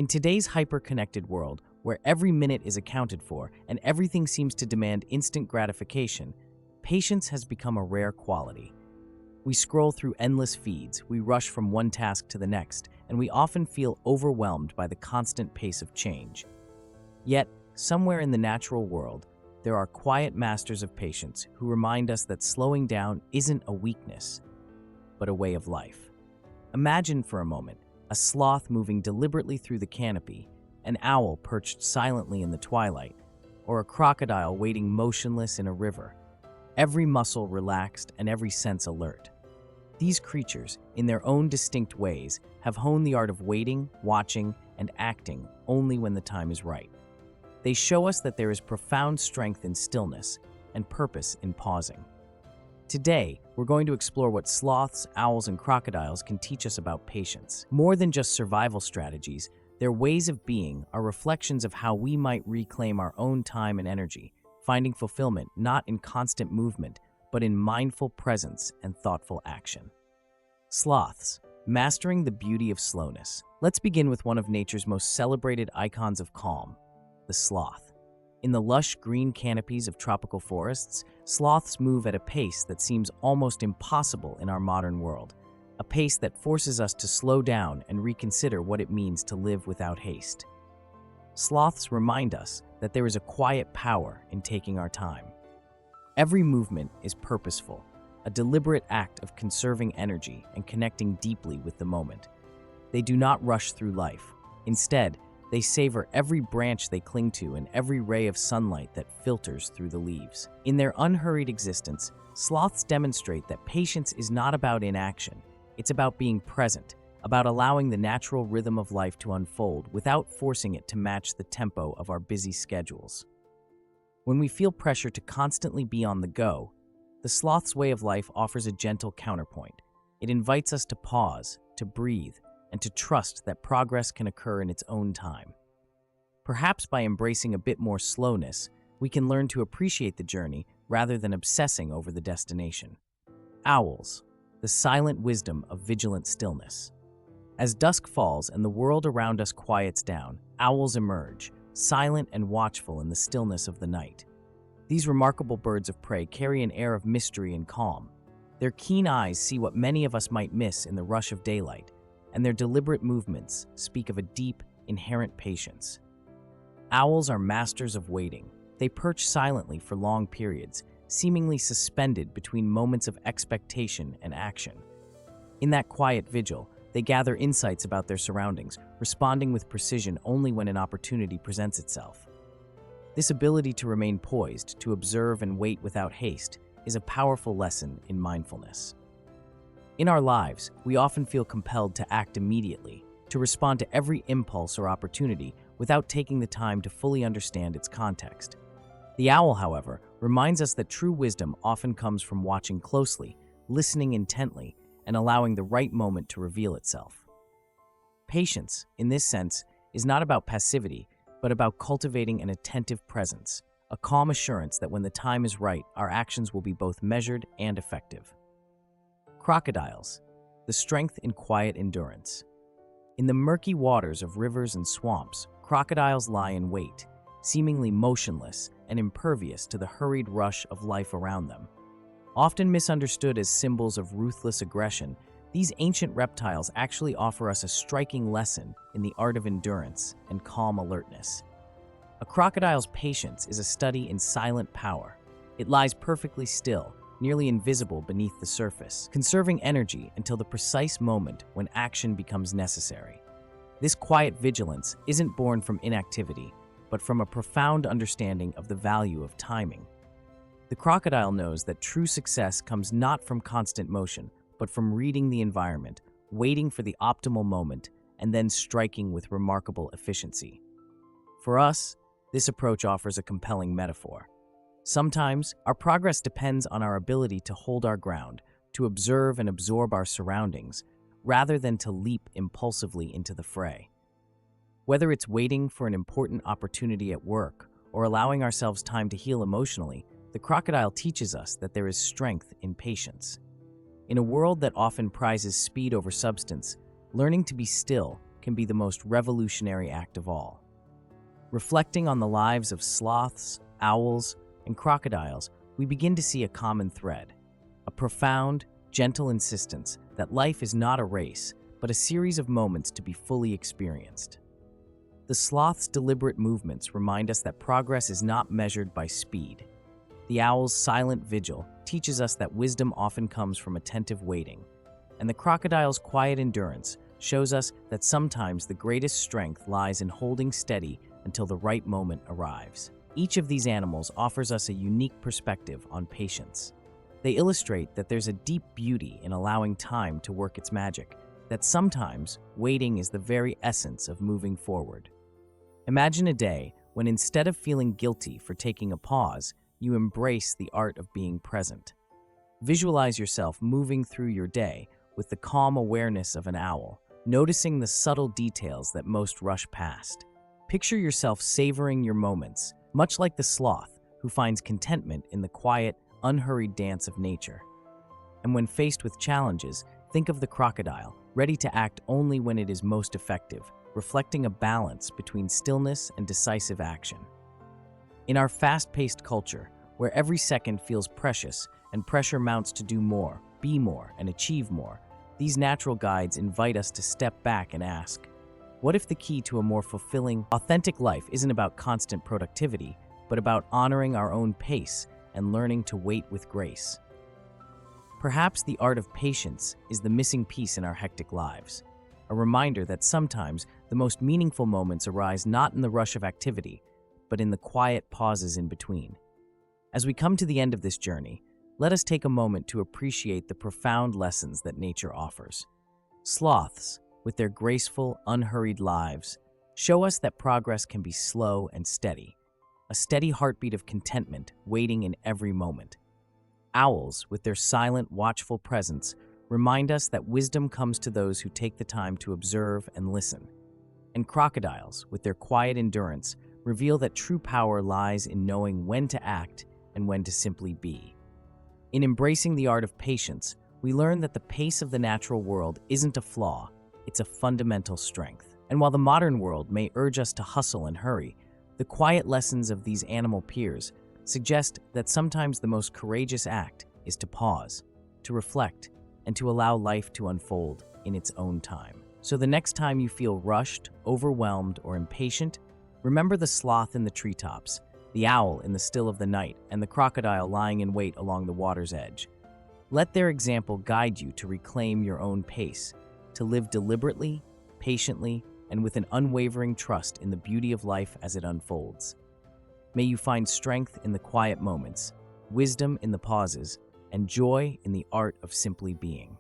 In today's hyper-connected world, where every minute is accounted for and everything seems to demand instant gratification, patience has become a rare quality. We scroll through endless feeds, we rush from one task to the next, and we often feel overwhelmed by the constant pace of change. Yet, somewhere in the natural world, there are quiet masters of patience who remind us that slowing down isn't a weakness, but a way of life. Imagine for a moment a sloth moving deliberately through the canopy, an owl perched silently in the twilight, or a crocodile waiting motionless in a river, every muscle relaxed and every sense alert. These creatures, in their own distinct ways, have honed the art of waiting, watching, and acting only when the time is right. They show us that there is profound strength in stillness and purpose in pausing. Today, we're going to explore what sloths, owls, and crocodiles can teach us about patience. More than just survival strategies, their ways of being are reflections of how we might reclaim our own time and energy, finding fulfillment not in constant movement, but in mindful presence and thoughtful action. Sloths, mastering the beauty of slowness. Let's begin with one of nature's most celebrated icons of calm, the sloth. In the lush green canopies of tropical forests, sloths move at a pace that seems almost impossible in our modern world, a pace that forces us to slow down and reconsider what it means to live without haste. Sloths remind us that there is a quiet power in taking our time. Every movement is purposeful, a deliberate act of conserving energy and connecting deeply with the moment. They do not rush through life. Instead, they savor every branch they cling to and every ray of sunlight that filters through the leaves. In their unhurried existence, sloths demonstrate that patience is not about inaction. It's about being present, about allowing the natural rhythm of life to unfold without forcing it to match the tempo of our busy schedules. When we feel pressure to constantly be on the go, the sloth's way of life offers a gentle counterpoint. It invites us to pause, to breathe, and to trust that progress can occur in its own time. Perhaps by embracing a bit more slowness, we can learn to appreciate the journey rather than obsessing over the destination. Owls, the silent wisdom of vigilant stillness. As dusk falls and the world around us quiets down, owls emerge, silent and watchful in the stillness of the night. These remarkable birds of prey carry an air of mystery and calm. Their keen eyes see what many of us might miss in the rush of daylight, and their deliberate movements speak of a deep, inherent patience. Owls are masters of waiting. They perch silently for long periods, seemingly suspended between moments of expectation and action. In that quiet vigil, they gather insights about their surroundings, responding with precision only when an opportunity presents itself. This ability to remain poised, to observe and wait without haste, is a powerful lesson in mindfulness. In our lives, we often feel compelled to act immediately, to respond to every impulse or opportunity without taking the time to fully understand its context. The owl, however, reminds us that true wisdom often comes from watching closely, listening intently, and allowing the right moment to reveal itself. Patience, in this sense, is not about passivity, but about cultivating an attentive presence, a calm assurance that when the time is right, our actions will be both measured and effective. Crocodiles, the strength in quiet endurance. In the murky waters of rivers and swamps, crocodiles lie in wait, seemingly motionless and impervious to the hurried rush of life around them. Often misunderstood as symbols of ruthless aggression, these ancient reptiles actually offer us a striking lesson in the art of endurance and calm alertness. A crocodile's patience is a study in silent power. It lies perfectly still, nearly invisible beneath the surface, conserving energy until the precise moment when action becomes necessary. This quiet vigilance isn't born from inactivity, but from a profound understanding of the value of timing. The crocodile knows that true success comes not from constant motion, but from reading the environment, waiting for the optimal moment, and then striking with remarkable efficiency. For us, this approach offers a compelling metaphor. Sometimes, our progress depends on our ability to hold our ground, to observe and absorb our surroundings, rather than to leap impulsively into the fray. Whether it's waiting for an important opportunity at work or allowing ourselves time to heal emotionally, the crocodile teaches us that there is strength in patience. In a world that often prizes speed over substance, learning to be still, can be the most revolutionary act of all. Reflecting on the lives of sloths, owls, and crocodiles, we begin to see a common thread, a profound, gentle insistence that life is not a race, but a series of moments to be fully experienced. The sloth's deliberate movements remind us that progress is not measured by speed. The owl's silent vigil teaches us that wisdom often comes from attentive waiting, and the crocodile's quiet endurance shows us that sometimes the greatest strength lies in holding steady until the right moment arrives. Each of these animals offers us a unique perspective on patience. They illustrate that there's a deep beauty in allowing time to work its magic, that sometimes waiting is the very essence of moving forward. Imagine a day when instead of feeling guilty for taking a pause, you embrace the art of being present. Visualize yourself moving through your day with the calm awareness of an owl, noticing the subtle details that most rush past. Picture yourself savoring your moments, much like the sloth who finds contentment in the quiet, unhurried dance of nature. And when faced with challenges, think of the crocodile, ready to act only when it is most effective, reflecting a balance between stillness and decisive action. In our fast-paced culture, where every second feels precious and pressure mounts to do more, be more, and achieve more, these natural guides invite us to step back and ask, what if the key to a more fulfilling, authentic life isn't about constant productivity, but about honoring our own pace and learning to wait with grace? Perhaps the art of patience is the missing piece in our hectic lives, a reminder that sometimes the most meaningful moments arise not in the rush of activity, but in the quiet pauses in between. As we come to the end of this journey, let us take a moment to appreciate the profound lessons that nature offers. Sloths, with their graceful, unhurried lives, show us that progress can be slow and steady, a steady heartbeat of contentment waiting in every moment. Owls, with their silent, watchful presence, remind us that wisdom comes to those who take the time to observe and listen. And crocodiles, with their quiet endurance, reveal that true power lies in knowing when to act and when to simply be. In embracing the art of patience, we learn that the pace of the natural world isn't a flaw, it's a fundamental strength. And while the modern world may urge us to hustle and hurry, the quiet lessons of these animal peers suggest that sometimes the most courageous act is to pause, to reflect, and to allow life to unfold in its own time. So the next time you feel rushed, overwhelmed, or impatient, remember the sloth in the treetops, the owl in the still of the night, and the crocodile lying in wait along the water's edge. Let their example guide you to reclaim your own pace, to live deliberately, patiently, and with an unwavering trust in the beauty of life as it unfolds. May you find strength in the quiet moments, wisdom in the pauses, and joy in the art of simply being.